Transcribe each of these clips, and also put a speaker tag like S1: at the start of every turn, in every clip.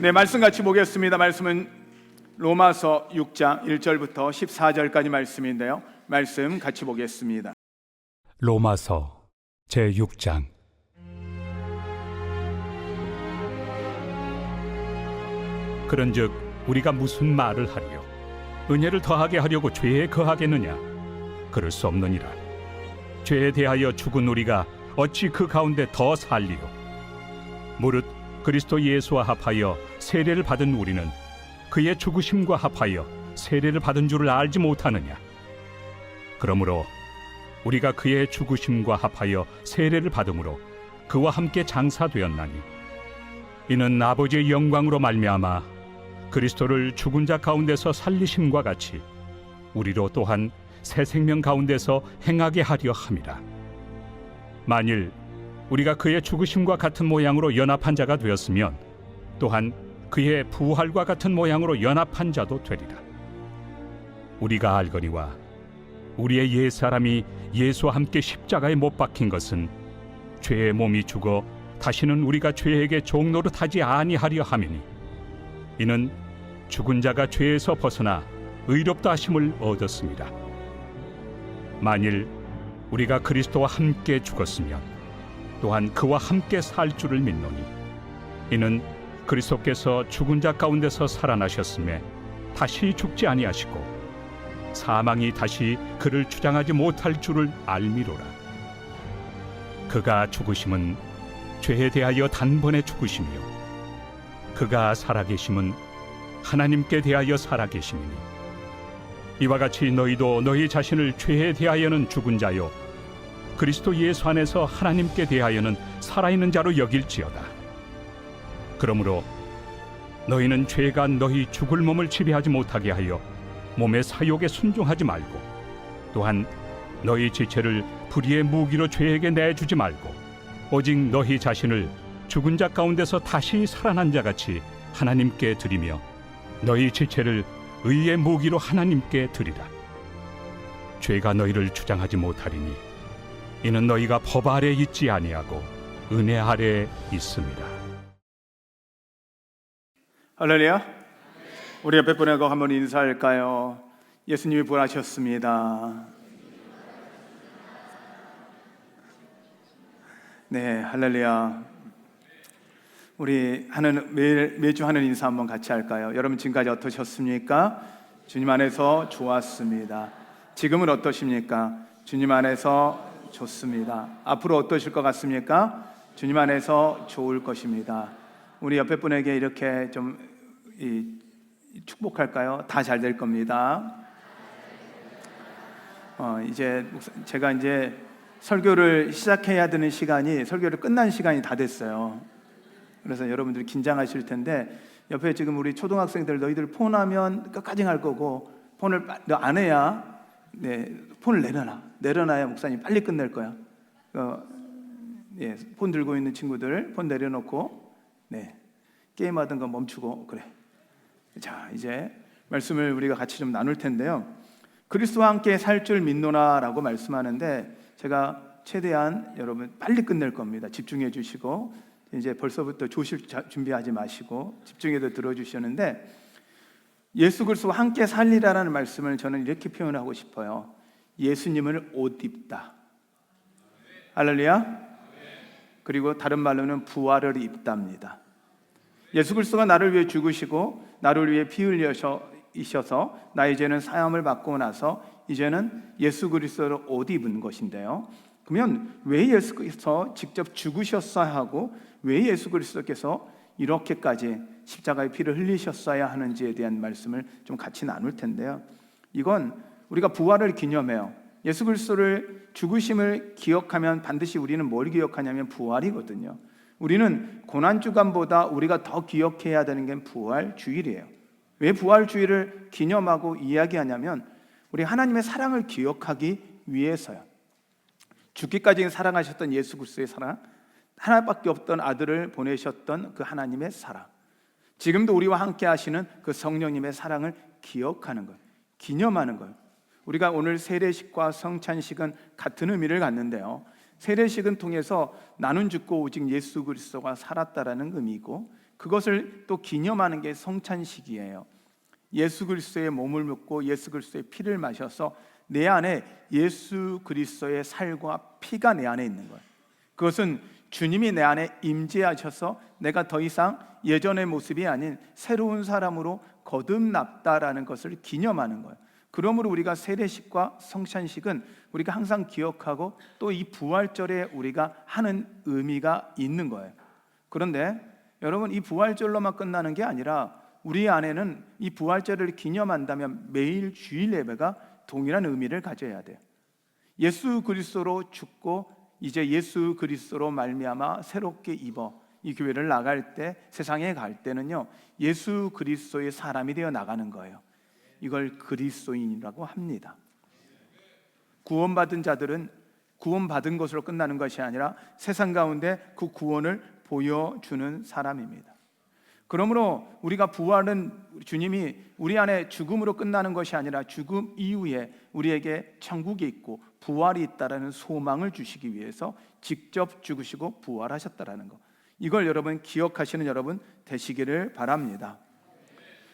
S1: 네, 말씀 같이 보겠습니다. 말씀은 로마서 6장 1절부터 14절까지 말씀인데요. 말씀 같이 보겠습니다.
S2: 로마서 제6장. 그런즉 우리가 무슨 말을 하리요? 은혜를 더하게 하려고 죄에 거하겠느냐? 그럴 수 없느니라. 죄에 대하여 죽은 우리가 어찌 그 가운데 더 살리요? 무릇 그리스도 예수와 합하여 세례를 받은 우리는 그의 죽으심과 합하여 세례를 받은 줄을 알지 못하느냐? 그러므로 우리가 그의 죽으심과 합하여 세례를 받음으로 그와 함께 장사되었나니, 이는 아버지의 영광으로 말미암아 그리스도를 죽은 자 가운데서 살리심과 같이 우리로 또한 새 생명 가운데서 행하게 하려 함이라. 만일 우리가 그의 죽으심과 같은 모양으로 연합한 자가 되었으면 또한 그의 부활과 같은 모양으로 연합한 자도 되리라. 우리가 알거니와 우리의 옛사람이 예수와 함께 십자가에 못 박힌 것은 죄의 몸이 죽어 다시는 우리가 죄에게 종노릇하지 아니하려 함이니, 이는 죽은 자가 죄에서 벗어나 의롭다 하심을 얻었습니다. 만일 우리가 그리스도와 함께 죽었으면 또한 그와 함께 살 줄을 믿노니, 이는 그리스도께서 죽은 자 가운데서 살아나셨음에 다시 죽지 아니하시고 사망이 다시 그를 주장하지 못할 줄을 알미로라. 그가 죽으심은 죄에 대하여 단번에 죽으심이요 그가 살아계심은 하나님께 대하여 살아계심이니, 이와 같이 너희도 너희 자신을 죄에 대하여는 죽은 자요 그리스도 예수 안에서 하나님께 대하여는 살아있는 자로 여길지어다. 그러므로 너희는 죄가 너희 죽을 몸을 지배하지 못하게 하여 몸의 사욕에 순종하지 말고, 또한 너희 지체를 불의의 무기로 죄에게 내주지 말고, 오직 너희 자신을 죽은 자 가운데서 다시 살아난 자같이 하나님께 드리며 너희 지체를 의의 무기로 하나님께 드리라. 죄가 너희를 주장하지 못하리니, 이는 너희가 법 아래 있지 아니하고 은혜 아래 있습니다.
S1: 할렐루야. 우리 옆에 분하고 한번 인사할까요? 예수님이 부활하셨습니다. 네, 할렐루야. 우리 매주 하는 인사 한번 같이 할까요? 여러분 지금까지 어떠셨습니까? 주님 안에서 좋았습니다. 지금은 어떠십니까? 주님 안에서 좋습니다. 앞으로 어떠실 것 같습니까? 주님 안에서 좋을 것입니다. 우리 옆에 분에게 이렇게 좀 축복할까요? 다 잘 될 겁니다. 이제 제가 설교를 시작해야 되는 시간이, 설교를 끝난 시간이 다 됐어요. 그래서 여러분들이 긴장하실 텐데, 옆에 지금 우리 초등학생들, 너희들 폰하면 끝까지 할 거고, 폰을 너 안 해야, 폰을 내려놔야 목사님 빨리 끝낼 거야. 폰 들고 있는 친구들 폰 내려놓고, 게임하던 거 멈추고, 그래. 자, 이제 말씀을 우리가 같이 좀 나눌 텐데요. 그리스도와 함께 살 줄 믿노라라고 말씀하는데, 제가 최대한 여러분 빨리 끝낼 겁니다. 집중해 주시고, 이제 벌써부터 조실 준비하지 마시고 집중해서 들어주시는데, 예수 그리스도와 함께 살리라라는 말씀을 저는 이렇게 표현하고 싶어요. 예수님을 옷 입다. 할렐루야. 그리고 다른 말로는 부활을 입답니다. 예수 그리스도가 나를 위해 죽으시고 나를 위해 피 흘리셔서 나의 죄는 사함을 받고 나서 이제는 예수 그리스도를 옷 입은 것인데요. 그러면 왜 예수께서 직접 죽으셨어야 하고 왜 예수 그리스도께서 이렇게까지 십자가의 피를 흘리셨어야 하는지에 대한 말씀을 좀 같이 나눌 텐데요. 이건 우리가 부활을 기념해요. 예수 그리스도를 죽으심을 기억하면 반드시 우리는 뭘 기억하냐면 부활이거든요. 우리는 고난주간보다 우리가 더 기억해야 되는 게 부활주일이에요. 왜 부활주일을 기념하고 이야기하냐면 우리 하나님의 사랑을 기억하기 위해서요. 죽기까지 사랑하셨던 예수 그리스도의 사랑, 하나밖에 없던 아들을 보내셨던 그 하나님의 사랑, 지금도 우리와 함께 하시는 그 성령님의 사랑을 기억하는 것, 기념하는 것. 우리가 오늘 세례식과 성찬식은 같은 의미를 갖는데요. 세례식은 통해서 나는 죽고 오직 예수 그리스도가 살았다라는 의미고, 그것을 또 기념하는 게 성찬식이에요. 예수 그리스도의 몸을 묻고 예수 그리스도의 피를 마셔서 내 안에 예수 그리스도의 살과 피가 내 안에 있는 거예요. 그것은 주님이 내 안에 임재하셔서 내가 더 이상 예전의 모습이 아닌 새로운 사람으로 거듭났다라는 것을 기념하는 거예요. 그러므로 우리가 세례식과 성찬식은 우리가 항상 기억하고 또 이 부활절에 우리가 하는 의미가 있는 거예요. 그런데 여러분, 이 부활절로만 끝나는 게 아니라 우리 안에는 이 부활절을 기념한다면 매일 주일 예배가 동일한 의미를 가져야 돼요. 예수 그리스도로 죽고 이제 예수 그리스도로 말미암아 새롭게 입어 이 교회를 나갈 때, 세상에 갈 때는요, 예수 그리스도의 사람이 되어 나가는 거예요. 이걸 그리스도인이라고 합니다. 구원받은 자들은 구원받은 것으로 끝나는 것이 아니라 세상 가운데 그 구원을 보여주는 사람입니다. 그러므로 우리가 부활은 주님이 우리 안에 죽음으로 끝나는 것이 아니라 죽음 이후에 우리에게 천국이 있고 부활이 있다라는 소망을 주시기 위해서 직접 죽으시고 부활하셨다라는 것, 이걸 여러분 기억하시는 여러분 되시기를 바랍니다.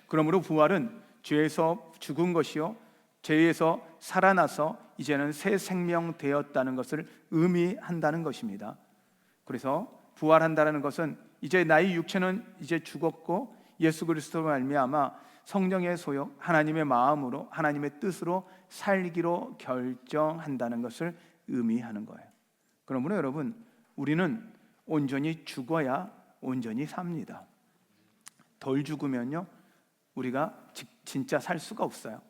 S1: 그러므로 부활은 죄에서 죽은 것이요 죄에서 살아나서 이제는 새 생명 되었다는 것을 의미한다는 것입니다. 그래서 부활한다는 것은 이제 나의 육체는 이제 죽었고 예수 그리스도로 말미암아 성령의 소욕, 하나님의 마음으로 하나님의 뜻으로 살기로 결정한다는 것을 의미하는 거예요. 그러므로 여러분, 우리는 온전히 죽어야 온전히 삽니다. 덜 죽으면요 우리가 진짜 살 수가 없어요.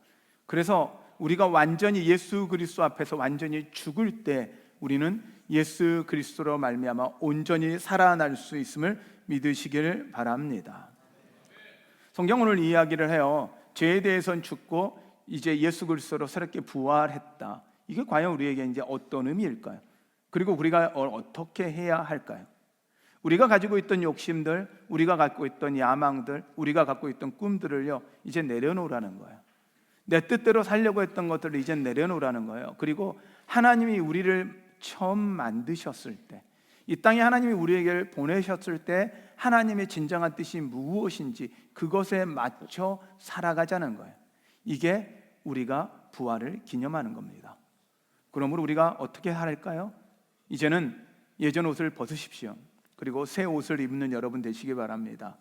S1: 그래서 우리가 완전히 예수 그리스도 앞에서 완전히 죽을 때 우리는 예수 그리스도로 말미암아 온전히 살아날 수 있음을 믿으시기를 바랍니다. 성경 오늘 이야기를 해요. 죄에 대해서는 죽고 이제 예수 그리스도로 새롭게 부활했다. 이게 과연 우리에게 이제 어떤 의미일까요? 그리고 우리가 어떻게 해야 할까요? 우리가 가지고 있던 욕심들, 우리가 갖고 있던 야망들, 우리가 갖고 있던 꿈들을요 이제 내려놓으라는 거예요. 내 뜻대로 살려고 했던 것들을 이제 내려놓으라는 거예요. 그리고 하나님이 우리를 처음 만드셨을 때, 이 땅에 하나님이 우리에게 보내셨을 때 하나님의 진정한 뜻이 무엇인지 그것에 맞춰 살아가자는 거예요. 이게 우리가 부활을 기념하는 겁니다. 그러므로 우리가 어떻게 할까요? 이제는 예전 옷을 벗으십시오. 그리고 새 옷을 입는 여러분 되시기 바랍니다.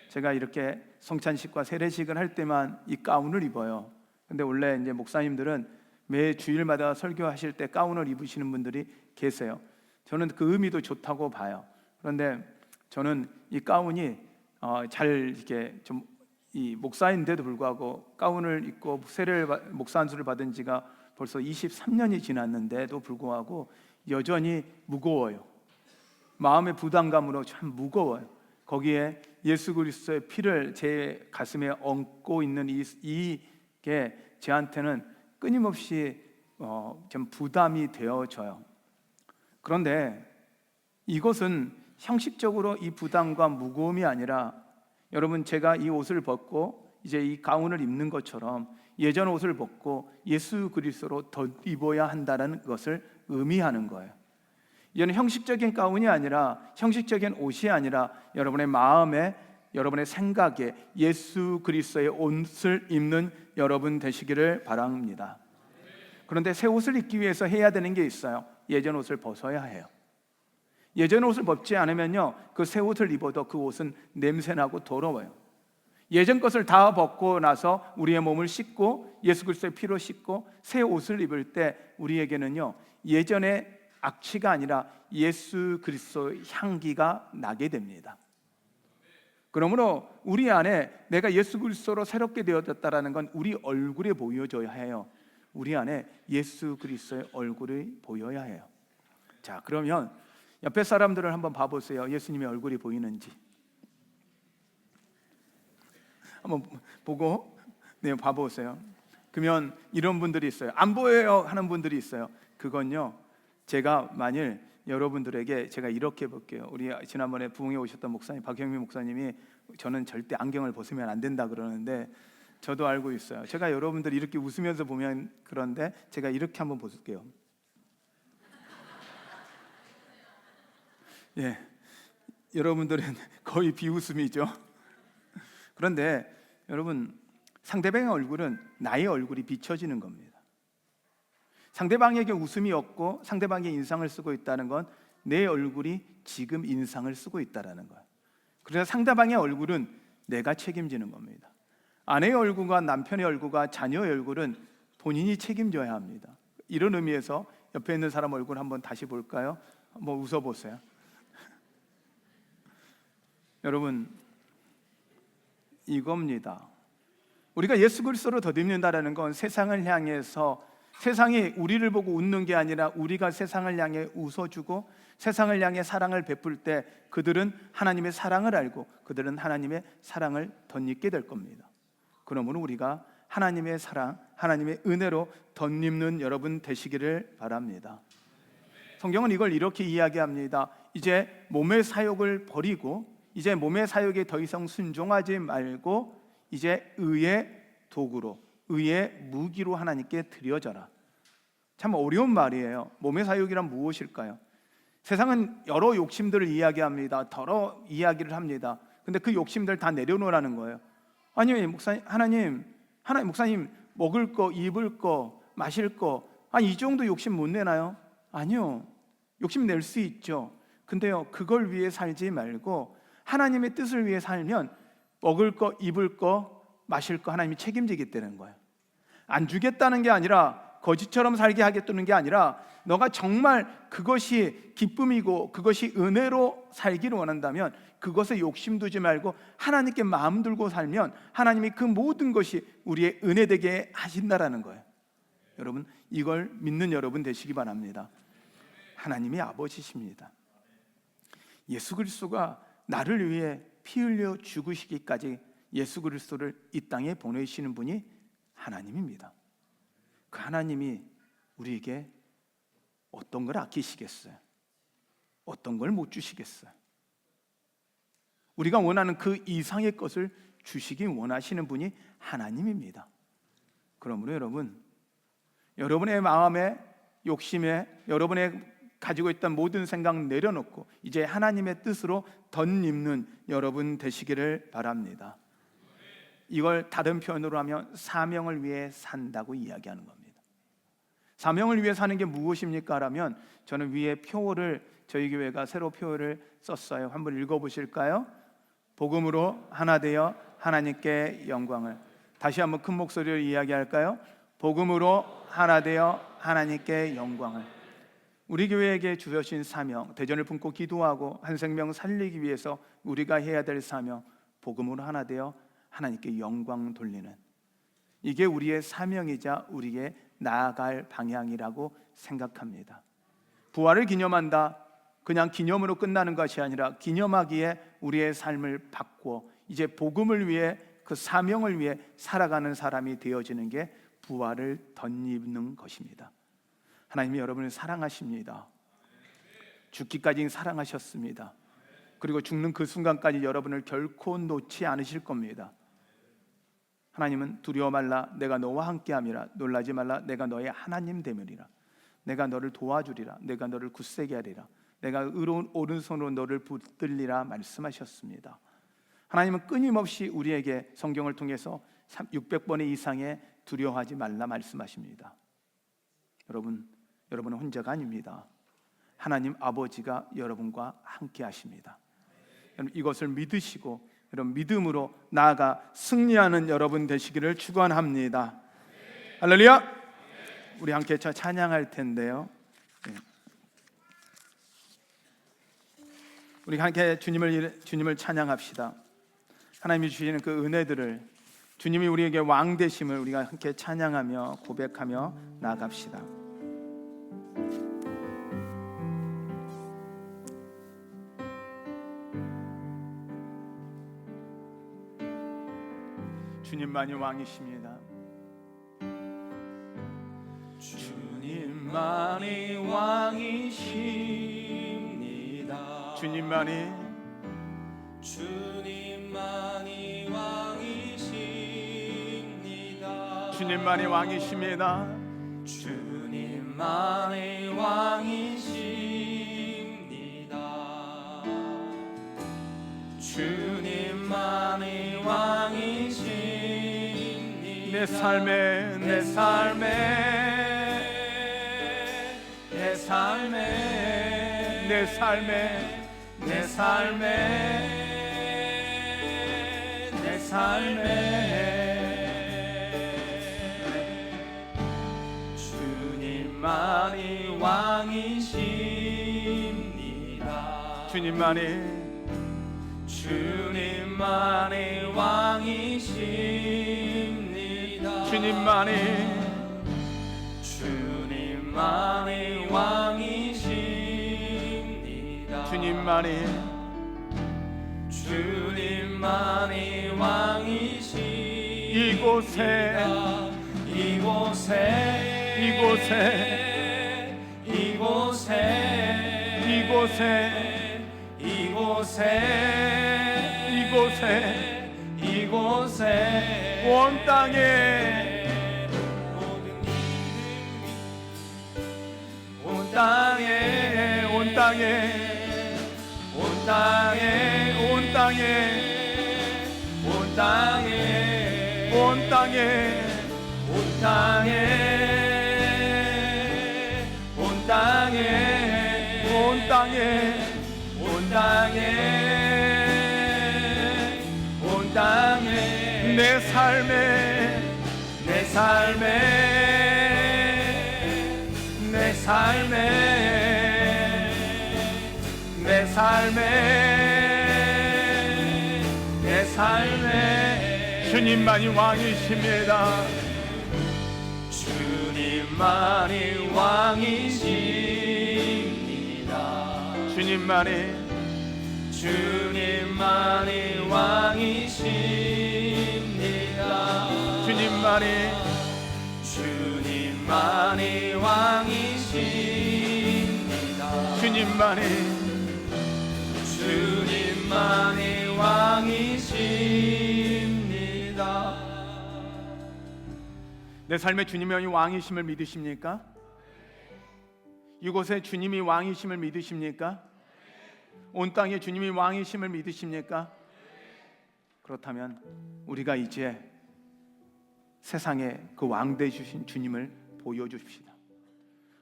S1: 제가 이렇게 성찬식과 세례식을 할 때만 이 가운을 입어요. 근데 원래 이제 목사님들은 매 주일마다 설교하실 때 가운을 입으시는 분들이 계세요. 저는 그 의미도 좋다고 봐요. 그런데 저는 이 가운이 잘 이렇게 좀 이 목사인데도 불구하고 가운을 입고 목사 안수를 받은 지가 벌써 23년이 지났는데도 불구하고 여전히 무거워요. 마음의 부담감으로 참 무거워요. 거기에 예수 그리스도의 피를 제 가슴에 얹고 있는 이게 저한테는 끊임없이 좀 부담이 되어져요. 그런데 이것은 형식적으로 이 부담과 무거움이 아니라, 여러분, 제가 이 옷을 벗고 이제 이 가운을 입는 것처럼 예전 옷을 벗고 예수 그리스도로 덧입어야 한다는 것을 의미하는 거예요. 이는 형식적인 가운이 아니라, 형식적인 옷이 아니라 여러분의 마음에, 여러분의 생각에 예수 그리스도의 옷을 입는 여러분 되시기를 바랍니다. 그런데 새 옷을 입기 위해서 해야 되는 게 있어요. 예전 옷을 벗어야 해요. 예전 옷을 벗지 않으면요 그 새 옷을 입어도 그 옷은 냄새나고 더러워요. 예전 것을 다 벗고 나서 우리의 몸을 씻고 예수 그리스도의 피로 씻고 새 옷을 입을 때 우리에게는요 예전의 악취가 아니라 예수 그리스도의 향기가 나게 됩니다. 그러므로 우리 안에 내가 예수 그리스도로 새롭게 되어졌다라는 건 우리 얼굴에 보여져야 해요. 우리 안에 예수 그리스도의 얼굴이 보여야 해요. 자, 그러면 옆에 사람들을 한번 봐보세요. 예수님의 얼굴이 보이는지 한번 보고 봐보세요. 그러면 이런 분들이 있어요. 안 보여요 하는 분들이 있어요. 그건요, 제가 만일 여러분들에게 제가 이렇게 볼게요. 우리 지난번에 부흥에 오셨던 목사님 박형민 목사님이 저는 절대 안경을 벗으면 안 된다 그러는데 저도 알고 있어요. 제가 여러분들 이렇게 웃으면서 보면 그런데 제가 이렇게 한번 볼게요. 예, 여러분들은 거의 비웃음이죠. 그런데 여러분, 상대방의 얼굴은 나의 얼굴이 비춰지는 겁니다. 상대방에게 웃음이 없고 상대방의 인상을 쓰고 있다는 건 내 얼굴이 지금 인상을 쓰고 있다는 거예요. 그래서 상대방의 얼굴은 내가 책임지는 겁니다. 아내의 얼굴과 남편의 얼굴과 자녀의 얼굴은 본인이 책임져야 합니다. 이런 의미에서 옆에 있는 사람 얼굴 한번 다시 볼까요? 한번 웃어보세요. 여러분, 이겁니다. 우리가 예수 그리스도로 덧입는다라는 건 세상을 향해서 세상이 우리를 보고 웃는 게 아니라 우리가 세상을 향해 웃어주고 세상을 향해 사랑을 베풀 때 그들은 하나님의 사랑을 알고 그들은 하나님의 사랑을 덧입게 될 겁니다. 그러므로 우리가 하나님의 사랑, 하나님의 은혜로 덧입는 여러분 되시기를 바랍니다. 성경은 이걸 이렇게 이야기합니다. 이제 몸의 사욕을 버리고 이제 몸의 사욕에 더 이상 순종하지 말고 이제 의의 도구로, 의의 무기로 하나님께 드려져라. 참 어려운 말이에요. 몸의 사욕이란 무엇일까요? 세상은 여러 욕심들을 이야기합니다. 여러 이야기를 합니다. 근데 그 욕심들 다 내려놓으라는 거예요. 아니 목사님 먹을 거, 입을 거, 마실 거, 이 정도 욕심 못 내나요? 아니요. 욕심 낼 수 있죠. 근데요, 그걸 위해 살지 말고 하나님의 뜻을 위해 살면 먹을 거, 입을 거, 마실 거 하나님이 책임지겠다는 거예요. 안 주겠다는 게 아니라 거지처럼 살게 하겠다는 게 아니라 너가 정말 그것이 기쁨이고 그것이 은혜로 살기를 원한다면 그것에 욕심 두지 말고 하나님께 마음 들고 살면 하나님이 그 모든 것이 우리의 은혜 되게 하신다라는 거예요. 여러분, 이걸 믿는 여러분 되시기 바랍니다. 하나님이 아버지십니다. 예수 그리스도가 나를 위해 피 흘려 죽으시기까지 예수 그리스도를 이 땅에 보내시는 분이 하나님입니다. 그 하나님이 우리에게 어떤 걸 아끼시겠어요? 어떤 걸 못 주시겠어요? 우리가 원하는 그 이상의 것을 주시기 원하시는 분이 하나님입니다. 그러므로 여러분, 여러분의 마음에 욕심에 여러분의 가지고 있던 모든 생각 내려놓고 이제 하나님의 뜻으로 덧입는 여러분 되시기를 바랍니다. 이걸 다른 표현으로 하면 사명을 위해 산다고 이야기하는 겁니다. 사명을 위해 사는 게 무엇입니까? 라면 저는 위에 표를 저희 교회가 새로 표를 썼어요. 한번 읽어보실까요? 복음으로 하나 되어 하나님께 영광을. 다시 한번 큰 목소리로 이야기할까요? 복음으로 하나 되어 하나님께 영광을. 우리 교회에게 주신 사명, 대전을 품고 기도하고 한 생명 살리기 위해서 우리가 해야 될 사명, 복음으로 하나 되어 하나님께 영광 돌리는, 이게 우리의 사명이자 우리의 나아갈 방향이라고 생각합니다. 부활을 기념한다, 그냥 기념으로 끝나는 것이 아니라 기념하기에 우리의 삶을 바꾸어 이제 복음을 위해 그 사명을 위해 살아가는 사람이 되어지는 게 부활을 덧입는 것입니다. 하나님이 여러분을 사랑하십니다. 죽기까지 사랑하셨습니다. 그리고 죽는 그 순간까지 여러분을 결코 놓지 않으실 겁니다. 하나님은 두려워 말라, 내가 너와 함께함이라. 놀라지 말라, 내가 너의 하나님 됨이리라. 내가 너를 도와주리라. 내가 너를 굳세게 하리라. 내가 의로운 오른손으로 너를 붙들리라 말씀하셨습니다. 하나님은 끊임없이 우리에게 성경을 통해서 600번의 이상의 두려워하지 말라 말씀하십니다. 여러분은 혼자가 아닙니다. 하나님 아버지가 여러분과 함께 하십니다. 여러분, 이것을 믿으시고 여러분 믿음으로 나아가 승리하는 여러분 되시기를 축원합니다. 할렐루야. 우리 함께 찬양할 텐데요. 우리 함께 주님을 찬양합시다. 하나님이 주시는 그 은혜들을, 주님이 우리에게 왕 되심을 우리가 함께 찬양하며 고백하며 나아갑시다. 주님만이 왕이십니다. 주님만이 왕이십니다. 주님만이 왕이십니다. 주님만이 왕이십니다. 주님만이 왕이십니다. 주님만이 왕이시니 내 삶에 내 삶에 내 삶에 내 삶에 내 삶에 내 삶에 주님만이 왕이십니다. 주님만이 왕이십니다. 주님만이 왕이십니다. 주님만이 왕이십니다. 이곳에 온 땅에 내 삶에 주님만이 왕이십니다. 주님만이 왕이십니다. 주님만이 왕이십니다. 주님만이 왕이십니다. 주님만이 왕이십니다. 내 삶에 주님이 왕이심을 믿으십니까? 이곳에 주님이 왕이심을 믿으십니까? 온 땅에 주님이 왕이심을 믿으십니까? 그렇다면 우리가 이제 세상에 그 왕 되주신 주님을 보여주십시다.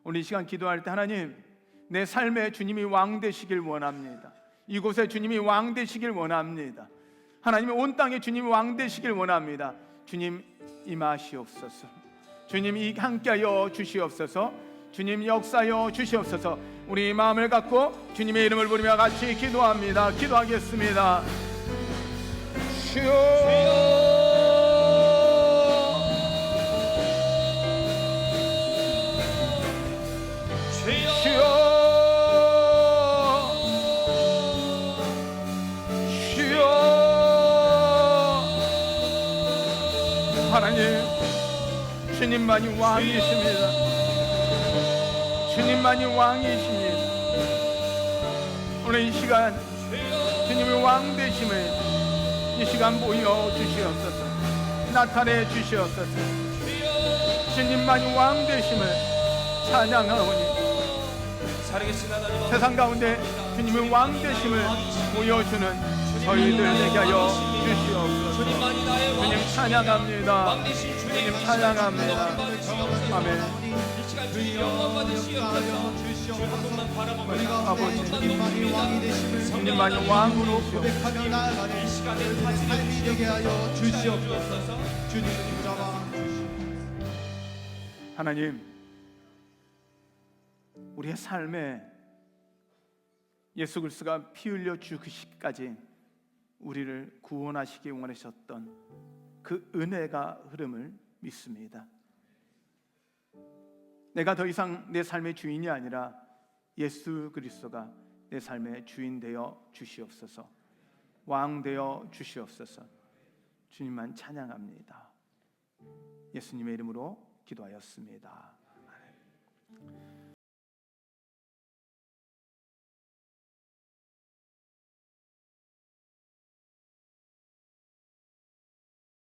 S1: 오늘 이 시간 기도할 때 하나님, 내 삶에 주님이 왕 되시길 원합니다. 이곳에 주님이 왕 되시길 원합니다. 하나님, 온 땅에 주님이 왕 되시길 원합니다. 주님 임하시옵소서. 주님 함께하여 주시옵소서. 주님 역사하여 주시옵소서. 우리 마음을 갖고 주님의 이름을 부르며 같이 기도합니다. 기도하겠습니다. 주여, 하나님, 주님만이 왕이십니다. 주님만이 왕이십니다. 오늘 이 시간 주님의 왕 되심을 이 시간 보여 주시옵소서. 나타내 주시옵소서. 주님만이 왕 되심을 찬양하오니 세상 가운데 주님의 왕 되심을 보여주는 저희들 되게 하여 주시옵소서. 주님 찬양합니다. 주님 찬양합니다. 아멘. 아버지, 주님만이 왕으로
S3: 고백하며 나아가는 이 시간에 삶이 되게 하여 주시옵소서. 주님 붙잡아 주시옵소서.
S1: 하나님, 우리의 삶에 예수 그리스도가 피 흘려 죽으시기까지 우리를 구원하시기 원하셨던 그 은혜가 흐름을 믿습니다. 내가 더 이상 내 삶의 주인이 아니라 예수 그리스도가 내 삶의 주인 되어 주시옵소서. 왕 되어 주시옵소서. 주님만 찬양합니다. 예수님의 이름으로 기도하였습니다.